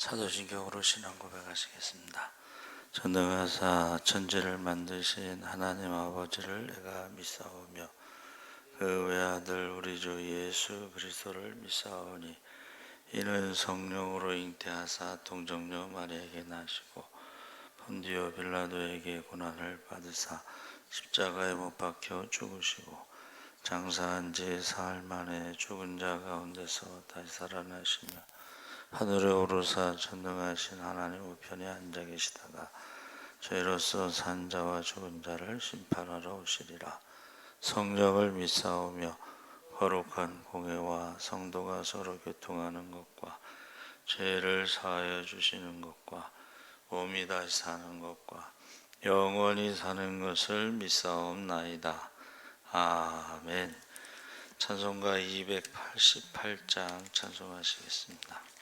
사도신경으로 신앙 고백하시겠습니다. 전능하사 천지를 만드신 하나님 아버지를 내가 믿사오며 그 외아들 우리 주 예수 그리스도를 믿사오니 이는 성령으로 잉태하사 동정녀 마리아에게 나시고 본디오 빌라도에게 고난을 받으사 십자가에 못 박혀 죽으시고 장사한 지 사흘 만에 죽은 자 가운데서 다시 살아나시며 하늘에 오르사 전능하신 하나님 우편에 앉아 계시다가 저희로서 산 자와 죽은 자를 심판하러 오시리라. 성령을 믿사오며 거룩한 공회와 성도가 서로 교통하는 것과 죄를 사하여 주시는 것과 몸이 다시 사는 것과 영원히 사는 것을 믿사옵나이다. 아멘. 찬송가 288장 찬송하시겠습니다.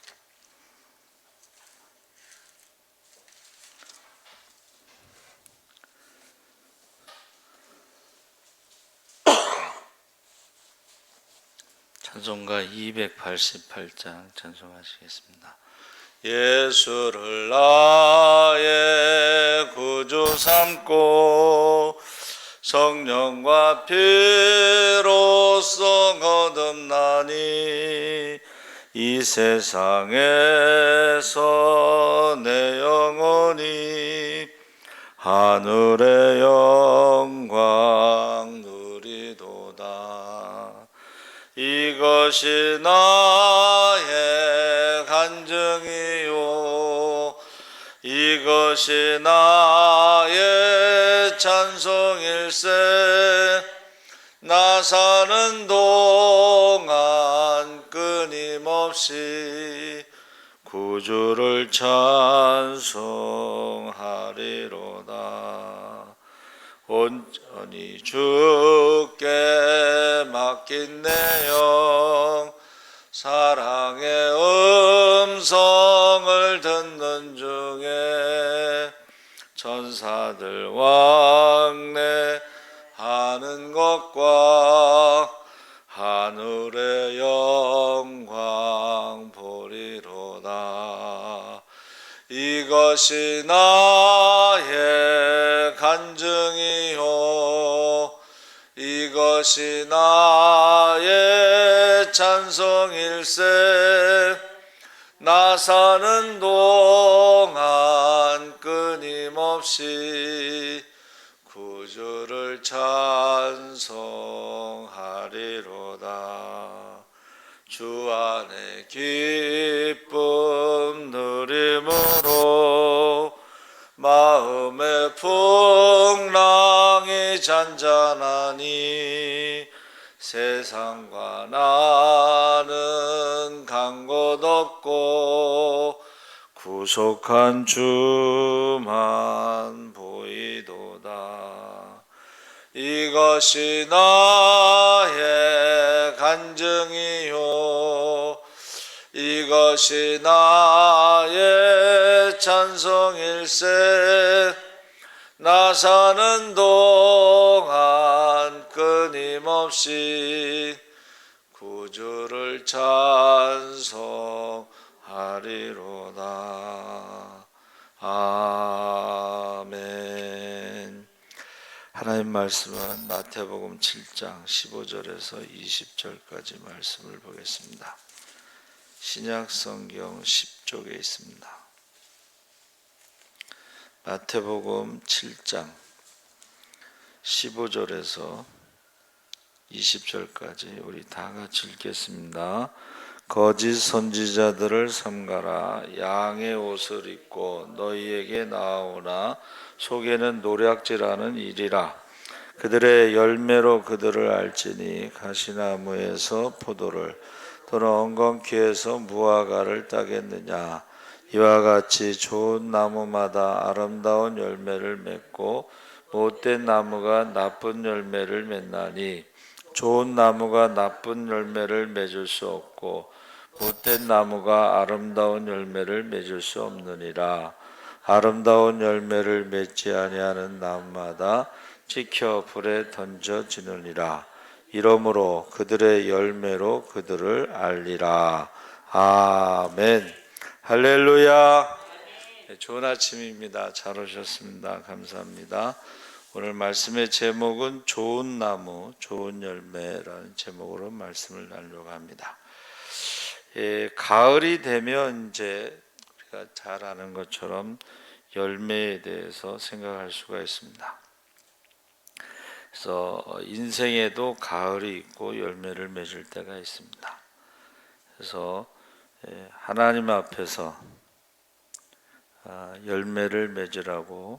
찬송가 288장 찬송하시겠습니다. 예수를 나의 구주 삼고 성령과 피로써 거듭나니 이 세상에서 내 영혼이 하늘의 영광 누리도다. 이것이 나의 간증이요 이것이 나의 찬송일세. 나 사는 동안 끊임없이 구주를 찬송하리로다. 온전히 주께 맡긴 내 영 사랑의 음성을 듣는 중에 천사들 왕래하는 것과 하늘의 영광 보리로다. 이것이 나의 간증이요 이것이 나의 찬송일세. 나 사는 동안 끊임없이 구주를 찬송하리로다. 주 안에 기쁨 누림으로 마음의 풍랑이 잔잔하니 세상과 나는 간 곳 없고 구속한 주만 보이도다. 이것이 나의 간증이요 이것이 나의 찬송일세. 나 사는 동안 끊임없이 구주를 찬송하리로다. 아멘. 하나님 말씀은 마태복음 7장 15절에서 20절까지 말씀을 보겠습니다. 신약성경 10쪽에 있습니다. 마태복음 7장 15절에서 20절까지 우리 다 같이 읽겠습니다. 거짓 선지자들을 삼가라. 양의 옷을 입고 너희에게 나아오나 속에는 노략질하는 일이라. 그들의 열매로 그들을 알지니 가시나무에서 포도를 또는 엉겅퀴에서 무화과를 따겠느냐. 이와 같이 좋은 나무마다 아름다운 열매를 맺고 못된 나무가 나쁜 열매를 맺나니 좋은 나무가 나쁜 열매를 맺을 수 없고 못된 나무가 아름다운 열매를 맺을 수 없느니라. 아름다운 열매를 맺지 아니하는 나무마다 찍혀 불에 던져지느니라. 이러므로 그들의 열매로 그들을 알리라. 아멘. 할렐루야. 네, 좋은 아침입니다. 잘 오셨습니다. 감사합니다. 오늘 말씀의 제목은 좋은 나무, 좋은 열매라는 제목으로 말씀을 나누려고 합니다. 가을이 되면 이제 우리가 잘 아는 것처럼 열매에 대해서 생각할 수가 있습니다. 그래서 인생에도 가을이 있고 열매를 맺을 때가 있습니다. 그래서 하나님 앞에서 열매를 맺으라고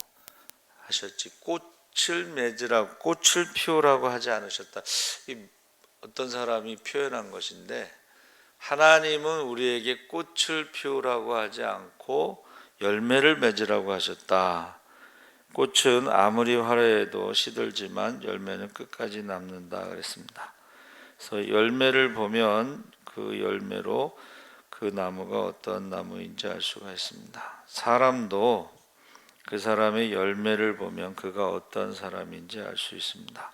하셨지 꽃을 맺으라고, 꽃을 피우라고 하지 않으셨다. 어떤 사람이 표현한 것인데, 하나님은 우리에게 꽃을 피우라고 하지 않고 열매를 맺으라고 하셨다. 꽃은 아무리 화려해도 시들지만 열매는 끝까지 남는다 그랬습니다. 그래서 열매를 보면 그 열매로 그 나무가 어떤 나무인지 알 수가 있습니다. 사람도 그 사람의 열매를 보면 그가 어떤 사람인지 알 수 있습니다.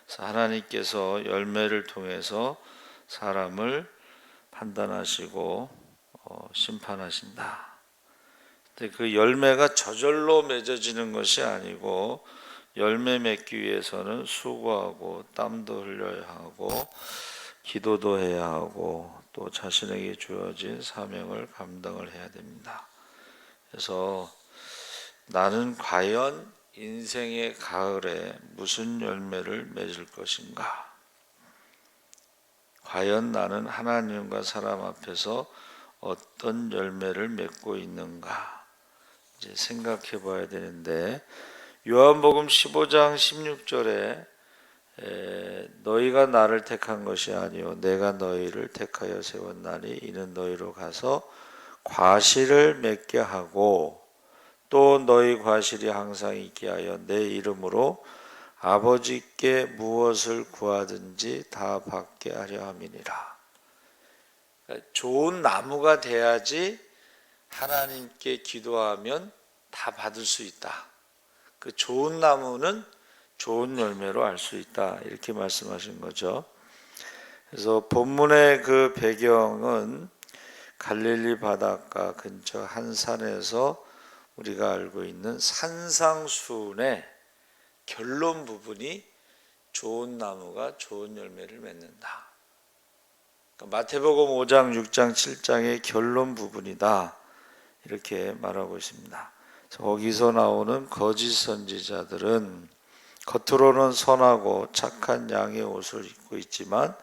그래서 하나님께서 열매를 통해서 사람을 판단하시고 심판하신다. 근데 그 열매가 저절로 맺어지는 것이 아니고, 열매 맺기 위해서는 수고하고 땀도 흘려야 하고 기도도 해야 하고 또 자신에게 주어진 사명을 감당을 해야 됩니다. 그래서 나는 과연 인생의 가을에 무슨 열매를 맺을 것인가? 과연 나는 하나님과 사람 앞에서 어떤 열매를 맺고 있는가? 이제 생각해 봐야 되는데, 요한복음 15장 16절에 너희가 나를 택한 것이 아니요 내가 너희를 택하여 세웠나니 이는 너희로 가서 과실을 맺게 하고 또 너희 과실이 항상 있게 하여 내 이름으로 아버지께 무엇을 구하든지 다 받게 하려 함이니라. 그러니까 좋은 나무가 돼야지 하나님께 기도하면 다 받을 수 있다. 그 좋은 나무는 좋은 열매로 알 수 있다, 이렇게 말씀하신 거죠. 그래서 본문의 그 배경은 갈릴리 바닷가 근처 한 산에서 우리가 알고 있는 산상수훈의 결론 부분이 좋은 나무가 좋은 열매를 맺는다. 그러니까 마태복음 5장, 6장, 7장의 결론 부분이다, 이렇게 말하고 있습니다. 거기서 나오는 거짓 선지자들은 겉으로는 선하고 착한 양의 옷을 입고 있지만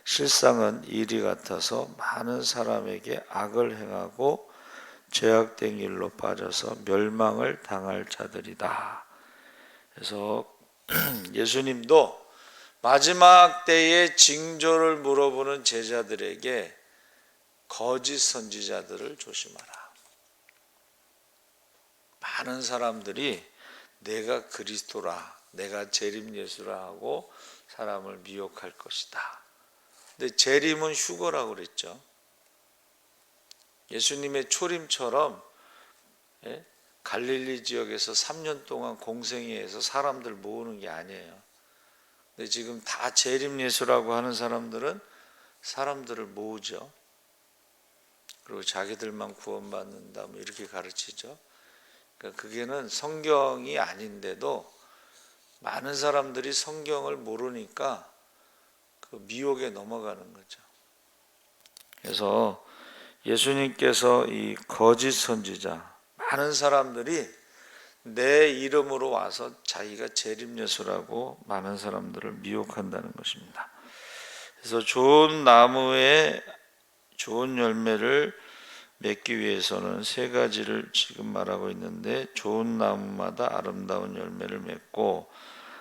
실상은 이리 같아서 많은 사람에게 악을 행하고 죄악된 길로 빠져서 멸망을 당할 자들이다. 그래서 예수님도 마지막 때에 징조를 물어보는 제자들에게 거짓 선지자들을 조심하라. 많은 사람들이 내가 그리스도라, 내가 재림 예수라 하고 사람을 미혹할 것이다. 근데 재림은 휴거라고 그랬죠. 예수님의 초림처럼 갈릴리 지역에서 3년 동안 공생애해서 사람들 모으는 게 아니에요. 근데 지금 다 재림 예수라고 하는 사람들은 사람들을 모으죠. 그리고 자기들만 구원받는다, 뭐 이렇게 가르치죠. 그러니까 그게는 성경이 아닌데도 많은 사람들이 성경을 모르니까 그 미혹에 넘어가는 거죠. 그래서 예수님께서 이 거짓 선지자, 많은 사람들이 내 이름으로 와서 자기가 재림 예수라고 많은 사람들을 미혹한다는 것입니다. 그래서 좋은 나무에 좋은 열매를 맺기 위해서는 세 가지를 지금 말하고 있는데, 좋은 나무마다 아름다운 열매를 맺고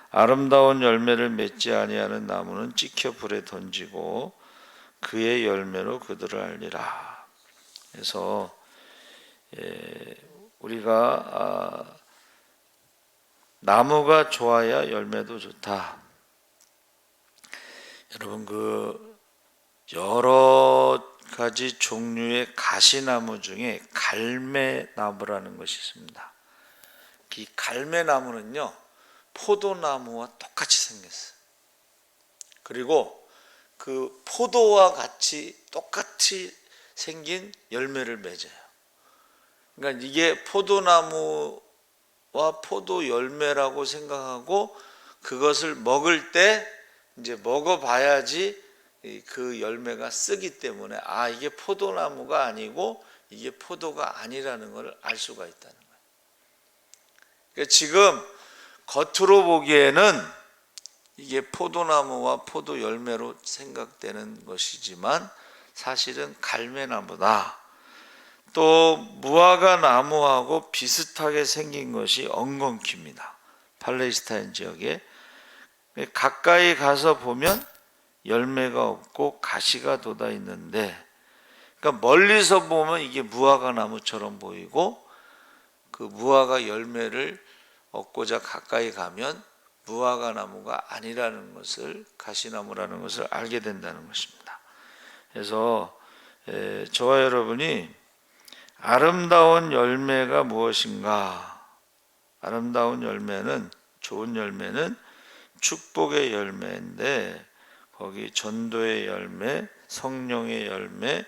아름다운 열매를 맺지 아니하는 나무는 찍혀 불에 던지고 그의 열매로 그들을 알리라. 그래서 우리가 나무가 좋아야 열매도 좋다. 여러분, 그 여러 가지 종류의 가시나무 중에 갈매나무라는 것이 있습니다. 이 갈매나무는요, 포도나무와 똑같이 생겼어요. 그리고 그 포도와 같이 똑같이 생긴 열매를 맺어요. 그러니까 이게 포도나무와 포도 열매라고 생각하고 그것을 먹을 때 이제 먹어봐야지 그 열매가 쓰기 때문에 이게 포도나무가 아니고 이게 포도가 아니라는 걸 알 수가 있다는 거예요. 그러니까 지금 겉으로 보기에는 이게 포도나무와 포도 열매로 생각되는 것이지만 사실은 갈매나무다. 또 무화과 나무하고 비슷하게 생긴 것이 엉겅퀴입니다. 팔레스타인 지역에 가까이 가서 보면 열매가 없고 가시가 돋아 있는데, 그러니까 멀리서 보면 이게 무화과 나무처럼 보이고 그 무화과 열매를 얻고자 가까이 가면 무화과 나무가 아니라는 것을, 가시나무라는 것을 알게 된다는 것입니다. 그래서 저와 여러분이 아름다운 열매가 무엇인가? 아름다운 열매는, 좋은 열매는 축복의 열매인데 거기 전도의 열매, 성령의 열매,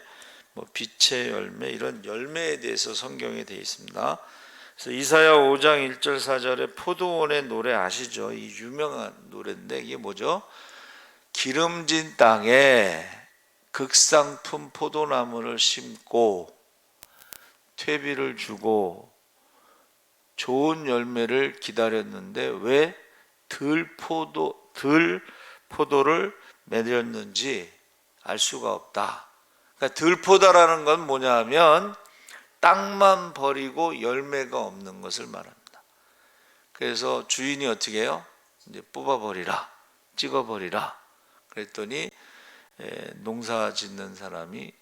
빛의 열매, 이런 열매에 대해서 성경에 되어 있습니다. 그래서 이사야 5장 1절 4절에 포도원의 노래 아시죠? 이 유명한 노래인데 이게 뭐죠? 기름진 땅에 극상품 포도나무를 심고 퇴비를 주고 좋은 열매를 기다렸는데 왜 들포도를 맺었는지 알 수가 없다. 그러니까 들포다라는 건 뭐냐 하면 땅만 버리고 열매가 없는 것을 말합니다. 그래서 주인이 어떻게 해요? 이제 뽑아버리라, 찍어버리라. 그랬더니 농사 짓는 사람이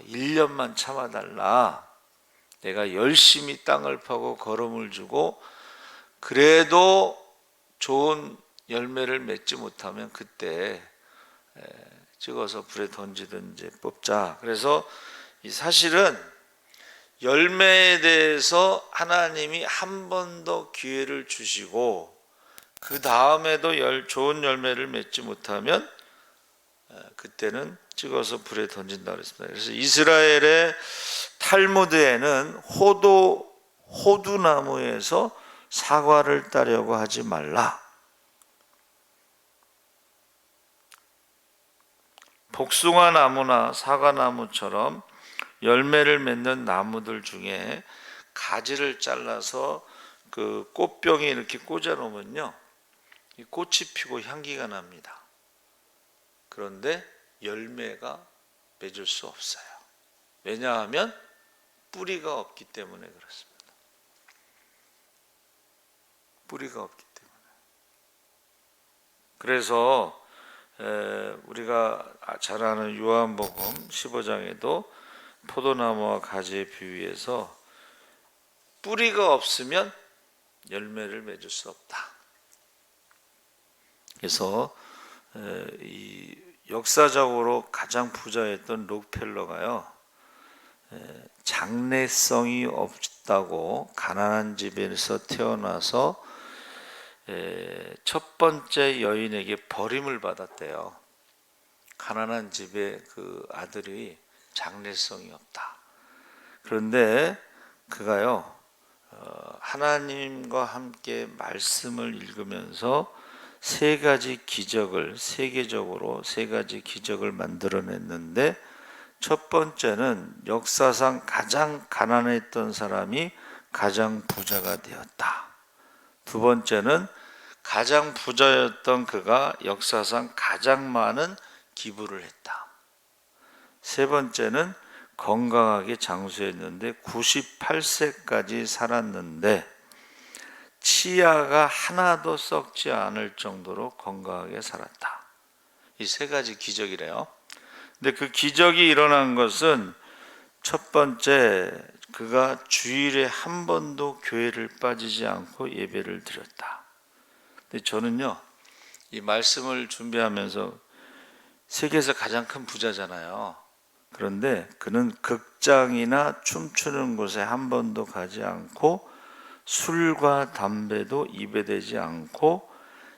1년만 참아달라. 내가 열심히 땅을 파고 거름을 주고 그래도 좋은 열매를 맺지 못하면 그때 찍어서 불에 던지든지 뽑자. 그래서 사실은 열매에 대해서 하나님이 한 번 더 기회를 주시고 그 다음에도 좋은 열매를 맺지 못하면 그때는 찍어서 불에 던진다 그랬습니다. 그래서 이스라엘의 탈무드에는 호두나무에서 사과를 따려고 하지 말라. 복숭아 나무나 사과나무처럼 열매를 맺는 나무들 중에 가지를 잘라서 그 꽃병에 이렇게 꽂아 놓으면요, 이 꽃이 피고 향기가 납니다. 그런데 열매가 맺을 수 없어요. 왜냐하면 뿌리가 없기 때문에 그렇습니다. 뿌리가 없기 때문에. 그래서 우리가 잘 아는 요한복음 15장에도 포도나무와 가지의 비유에서 뿌리가 없으면 열매를 맺을 수 없다. 그래서 이 역사적으로 가장 부자였던 록펠러가요, 장래성이 없다고 가난한 집에서 태어나서 첫 번째 여인에게 버림을 받았대요. 가난한 집의 그 아들이 장래성이 없다. 그런데 그가요, 하나님과 함께 말씀을 읽으면서 세 가지 기적을, 세계적으로 세 가지 기적을 만들어냈는데, 첫 번째는 역사상 가장 가난했던 사람이 가장 부자가 되었다. 두 번째는 가장 부자였던 그가 역사상 가장 많은 기부를 했다. 세 번째는 건강하게 장수했는데 98세까지 살았는데 치아가 하나도 썩지 않을 정도로 건강하게 살았다. 이 세 가지 기적이래요. 근데 그 기적이 일어난 것은 첫 번째, 그가 주일에 한 번도 교회를 빠지지 않고 예배를 드렸다. 근데 저는요, 이 말씀을 준비하면서 세계에서 가장 큰 부자잖아요. 그런데 그는 극장이나 춤추는 곳에 한 번도 가지 않고 술과 담배도 입에 대지 않고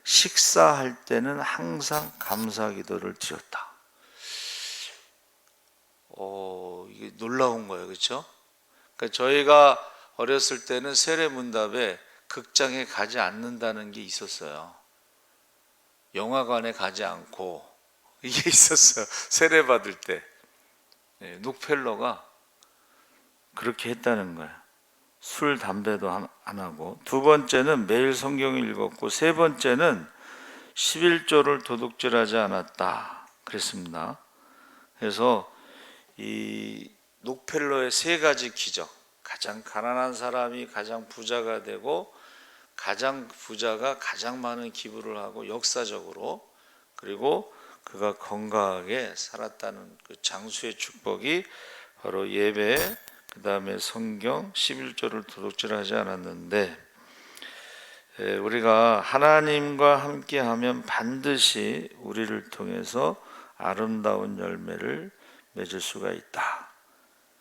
식사할 때는 항상 감사 기도를 드렸다. 이게 놀라운 거예요, 그렇죠? 그러니까 저희가 어렸을 때는 세례문답에 극장에 가지 않는다는 게 있었어요. 영화관에 가지 않고 이게 있었어요. 세례 받을 때. 록펠러가 그렇게 했다는 거예요. 술, 담배도 안 하고. 두 번째는 매일 성경을 읽었고, 세 번째는 11조를 도둑질하지 않았다 그랬습니다. 그래서 이 록펠러의 세 가지 기적, 가장 가난한 사람이 가장 부자가 되고, 가장 부자가 가장 많은 기부를 하고, 역사적으로, 그리고 그가 건강하게 살았다는 그 장수의 축복이 바로 예배, 그 다음에 성경 11조를 도둑질하지 않았는데, 우리가 하나님과 함께하면 반드시 우리를 통해서 아름다운 열매를 맺을 수가 있다.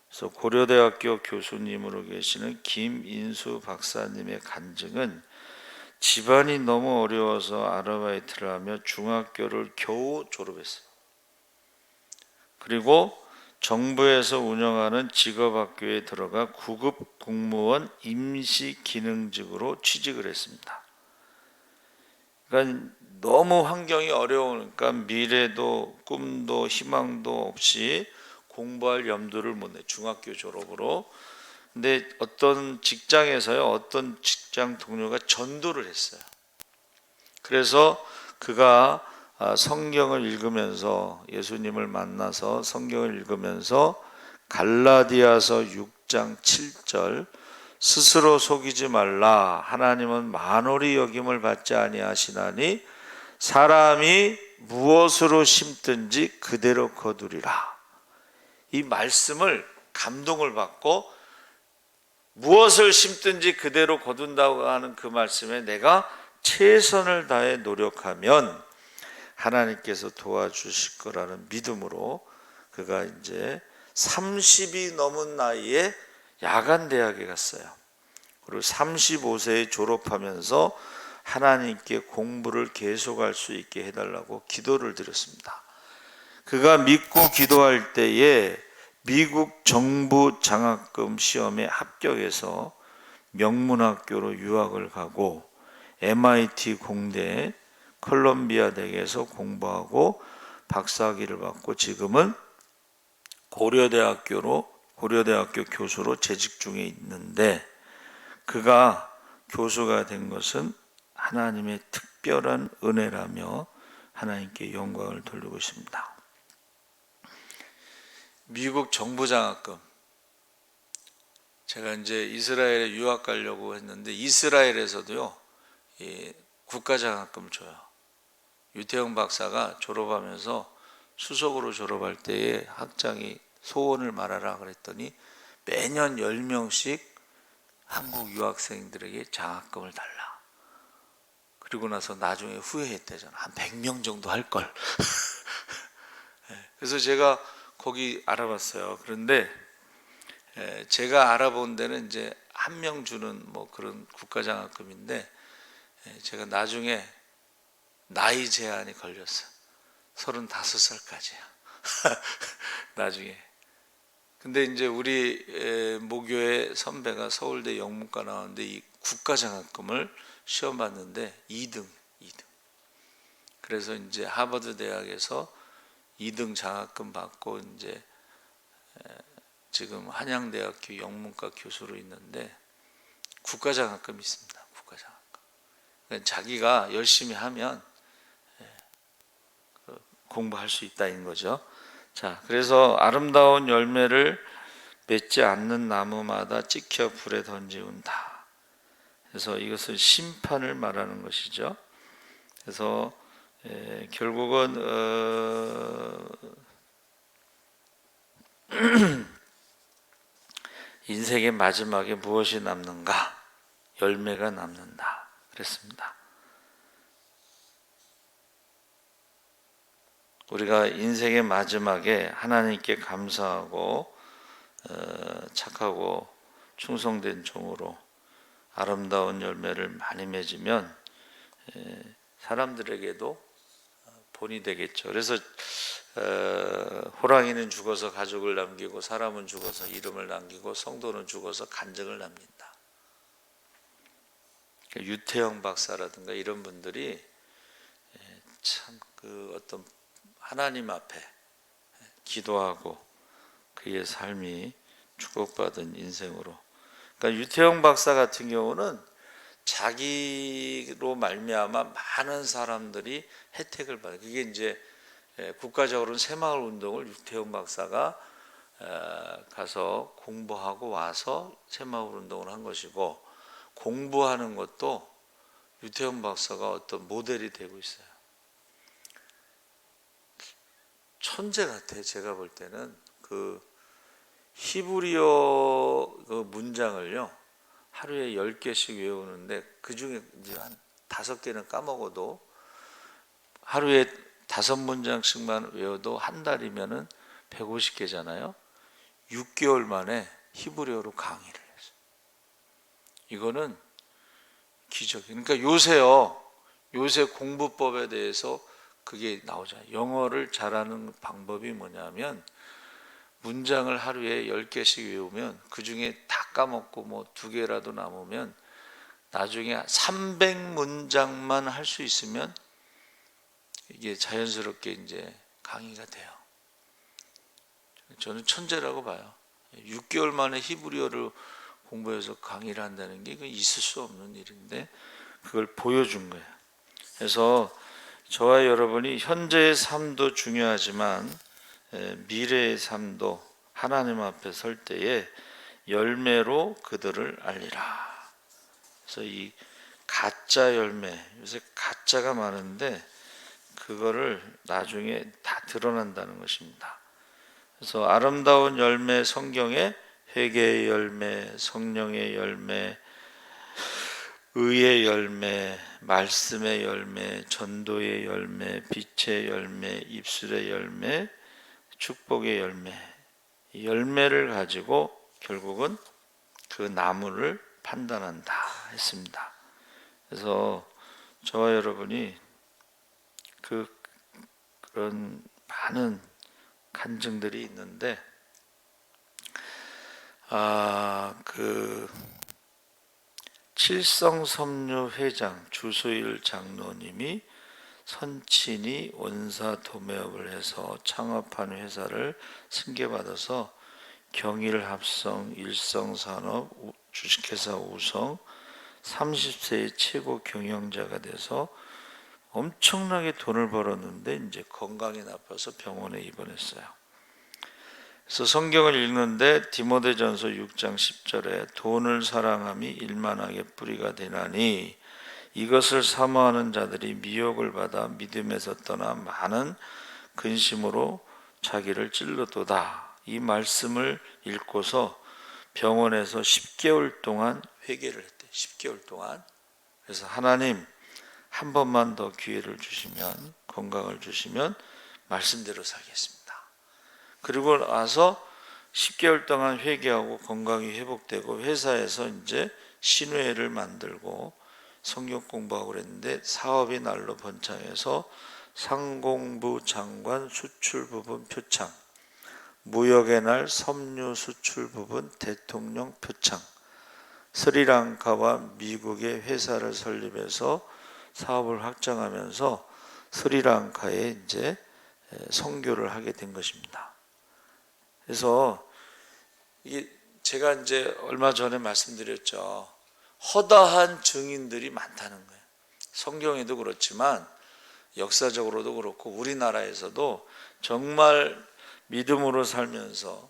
그래서 고려대학교 교수님으로 계시는 김인수 박사님의 간증은 집안이 너무 어려워서 아르바이트를 하며 중학교를 겨우 졸업했어요. 그리고 정부에서 운영하는 직업학교에 들어가 9급 공무원 임시기능직으로 취직을 했습니다. 그러니까 너무 환경이 어려우니까 미래도 꿈도 희망도 없이 공부할 염두를 못 내, 중학교 졸업으로. 근데 어떤 직장에서요, 어떤 직장 동료가 전도를 했어요. 그래서 그가 성경을 읽으면서, 예수님을 만나서 성경을 읽으면서 갈라디아서 6장 7절, 스스로 속이지 말라, 하나님은 만홀히 여김을 받지 아니하시나니 사람이 무엇으로 심든지 그대로 거두리라. 이 말씀을 감동을 받고, 무엇을 심든지 그대로 거둔다고 하는 그 말씀에 내가 최선을 다해 노력하면 하나님께서 도와주실 거라는 믿음으로 그가 이제 30이 넘은 나이에 야간대학에 갔어요. 그리고 35세에 졸업하면서 하나님께 공부를 계속할 수 있게 해달라고 기도를 드렸습니다. 그가 믿고 기도할 때에 미국 정부 장학금 시험에 합격해서 명문학교로 유학을 가고 MIT 공대, 컬럼비아 대학에서 공부하고 박사학위를 받고 지금은 고려대학교 교수로 재직 중에 있는데, 그가 교수가 된 것은 하나님의 특별한 은혜라며 하나님께 영광을 돌리고 있습니다. 미국 정부 장학금, 제가 이제 이스라엘에 유학 가려고 했는데 이스라엘에서도요, 국가 장학금을 줘요. 유태영 박사가 졸업하면서 수석으로 졸업할 때에 학장이 소원을 말하라 그랬더니 매년 10명씩 한국 유학생들에게 장학금을 달라. 그리고 나서 나중에 후회했대잖아. 한 100명 정도 할 걸. 그래서 제가 거기 알아봤어요. 그런데 제가 알아본 데는 이제 한 명 주는 뭐 그런 국가장학금인데, 제가 나중에 나이 제한이 걸렸어요. 35살까지야. 나중에. 근데 이제 우리 모교의 선배가 서울대 영문과 나왔는데 이 국가장학금을 시험 봤는데 2등. 그래서 이제 하버드 대학에서 2등 장학금 받고 이제 지금 한양대학교 영문과 교수로 있는데 국가장학금이 있습니다. 국가장학금. 그러니까 자기가 열심히 하면 공부할 수 있다는 거죠. 자, 그래서 아름다운 열매를 맺지 않는 나무마다 찍혀 불에 던지운다. 그래서 이것은 심판을 말하는 것이죠. 그래서 결국은 인생의 마지막에 무엇이 남는가? 열매가 남는다 그랬습니다. 우리가 인생의 마지막에 하나님께 감사하고 착하고 충성된 종으로 아름다운 열매를 많이 맺으면 사람들에게도 본이 되겠죠. 그래서 호랑이는 죽어서 가족을 남기고 사람은 죽어서 이름을 남기고 성도는 죽어서 간증을 남긴다. 유태영 박사라든가 이런 분들이 참 그 어떤 하나님 앞에 기도하고 그의 삶이 축복받은 인생으로. 그러니까 유태영 박사 같은 경우는 자기로 말미암아 많은 사람들이 혜택을 받아요. 그게 이제 국가적으로는 새마을 운동을 유태영 박사가 가서 공부하고 와서 새마을 운동을 한 것이고, 공부하는 것도 유태영 박사가 어떤 모델이 되고 있어요. 천재 같아요. 제가 볼 때는 그 히브리어 그 문장을요 하루에 10개씩 외우는데, 그 중에 이제 한 5개는 까먹어도 하루에 5문장씩만 외워도 한 달이면은 150개잖아요. 6개월 만에 히브리어로 강의를 했어요. 이거는 기적이에요. 그러니까 요새 공부법에 대해서 그게 나오잖아요. 영어를 잘하는 방법이 뭐냐면, 문장을 하루에 10개씩 외우면 그 중에 다 까먹고 뭐 2개라도 남으면 나중에 300문장만 할 수 있으면 이게 자연스럽게 이제 강의가 돼요. 저는 천재라고 봐요. 6개월 만에 히브리어를 공부해서 강의를 한다는 게 있을 수 없는 일인데 그걸 보여준 거예요. 그래서 저와 여러분이 현재의 삶도 중요하지만 미래의 삶도 하나님 앞에 설 때에 열매로 그들을 알리라. 그래서 이 가짜 열매, 요새 가짜가 많은데 그거를 나중에 다 드러난다는 것입니다. 그래서 아름다운 열매, 성경에 회개의 열매, 성령의 열매, 의의 열매, 말씀의 열매, 전도의 열매, 빛의 열매, 입술의 열매, 축복의 열매, 이 열매를 가지고 결국은 그 나무를 판단한다 했습니다. 그래서 저와 여러분이 그런 많은 간증들이 있는데, 칠성섬유 회장 주소일 장로님이 선친이 원사 도매업을 해서 창업한 회사를 승계받아서 경일합성, 일성산업, 주식회사 우성 30세의 최고 경영자가 돼서 엄청나게 돈을 벌었는데 이제 건강이 나빠서 병원에 입원했어요. 그래서 성경을 읽는데 디모데전서 6장 10절에 돈을 사랑함이 일만하게 뿌리가 되나니 이것을 사모하는 자들이 미혹을 받아 믿음에서 떠나 많은 근심으로 자기를 찔렀도다. 이 말씀을 읽고서 병원에서 10개월 동안 회개를 했대. 10개월 동안. 그래서 하나님 한 번만 더 기회를 주시면, 건강을 주시면 말씀대로 살겠습니다. 그리고 나서 10개월 동안 회개하고 건강이 회복되고 회사에서 이제 신회를 만들고 성경 공부하고 그랬는데 사업이 날로 번창해서 상공부 장관 수출 부분 표창, 무역의 날 섬유 수출 부분 대통령 표창, 스리랑카와 미국의 회사를 설립해서 사업을 확장하면서 스리랑카에 이제 선교를 하게 된 것입니다. 그래서 이게 제가 이제 얼마 전에 말씀드렸죠. 허다한 증인들이 많다는 거예요. 성경에도 그렇지만 역사적으로도 그렇고 우리나라에서도 정말 믿음으로 살면서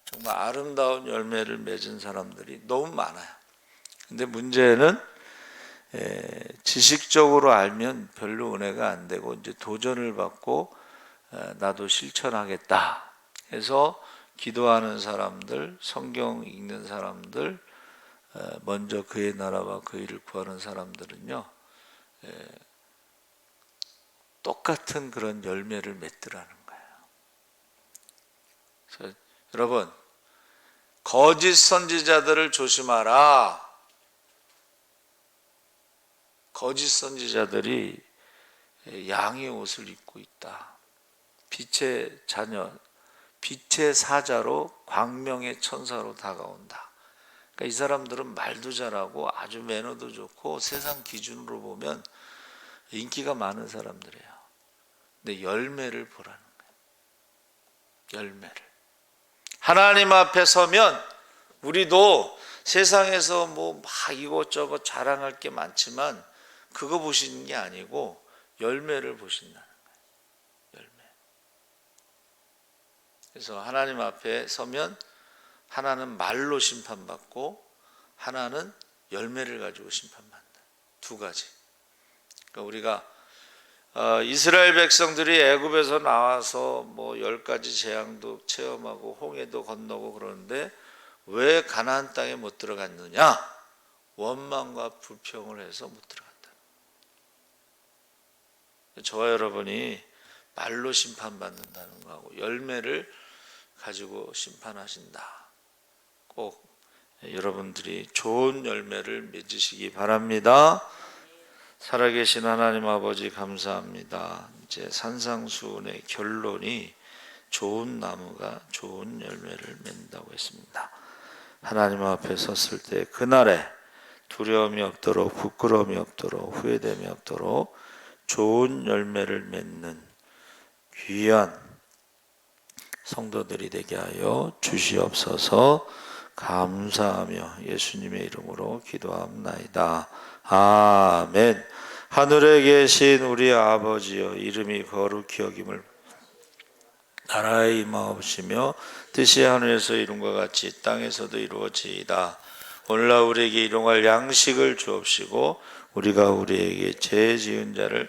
정말 아름다운 열매를 맺은 사람들이 너무 많아요. 근데 문제는 지식적으로 알면 별로 은혜가 안 되고 이제 도전을 받고 나도 실천하겠다 해서 기도하는 사람들, 성경 읽는 사람들, 먼저 그의 나라와 그 일을 구하는 사람들은요 똑같은 그런 열매를 맺더라는 거예요. 그래서 여러분, 거짓 선지자들을 조심하라. 거짓 선지자들이 양의 옷을 입고 있다. 빛의 자녀, 빛의 사자로 광명의 천사로 다가온다. 그러니까 이 사람들은 말도 잘하고 아주 매너도 좋고 세상 기준으로 보면 인기가 많은 사람들이에요. 근데 열매를 보라는 거예요. 열매를. 하나님 앞에 서면 우리도 세상에서 뭐 막 이것저것 자랑할 게 많지만 그거 보시는 게 아니고 열매를 보신다는 거예요. 열매. 그래서 하나님 앞에 서면 하나는 말로 심판받고 하나는 열매를 가지고 심판받는다. 두 가지. 그러니까 우리가 이스라엘 백성들이 애굽에서 나와서 뭐 10가지 재앙도 체험하고 홍해도 건너고 그러는데 왜 가나안 땅에 못 들어갔느냐? 원망과 불평을 해서 못 들어갔다. 저와 여러분이 말로 심판받는다는 거하고 열매를 가지고 심판하신다. 꼭 여러분들이 좋은 열매를 맺으시기 바랍니다. 살아계신 하나님 아버지 감사합니다. 이제 산상수훈의 결론이 좋은 나무가 좋은 열매를 맺는다고 했습니다. 하나님 앞에 섰을 때 그날에 두려움이 없도록 부끄러움이 없도록 후회됨이 없도록 좋은 열매를 맺는 귀한 성도들이 되게 하여 주시옵소서. 감사하며 예수님의 이름으로 기도합나이다. 아멘. 하늘에 계신 우리 아버지여, 이름이 거룩히 여김을 나라의 임하옵시며 뜻이 하늘에서 이룬 것 같이 땅에서도 이루어지이다. 오늘날 우리에게 일용할 양식을 주옵시고 우리가 우리에게 죄 지은 자를